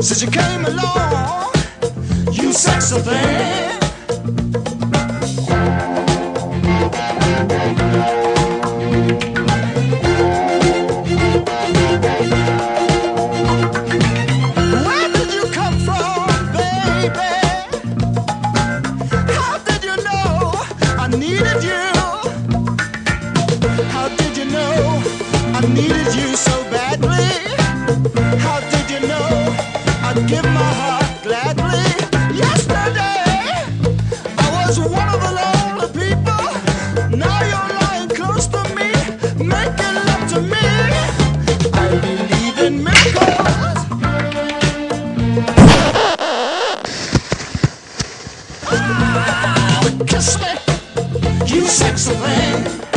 since you came along, you sexy thing. Where did you come from, baby? How did you know I needed you? How did you know I needed you so badly? How did you know I'd give my heart gladly? Yesterday I was one of the lonely people. Now you're lying close to me, making love to me. I believe in miracles. Kiss me, you sexy thing.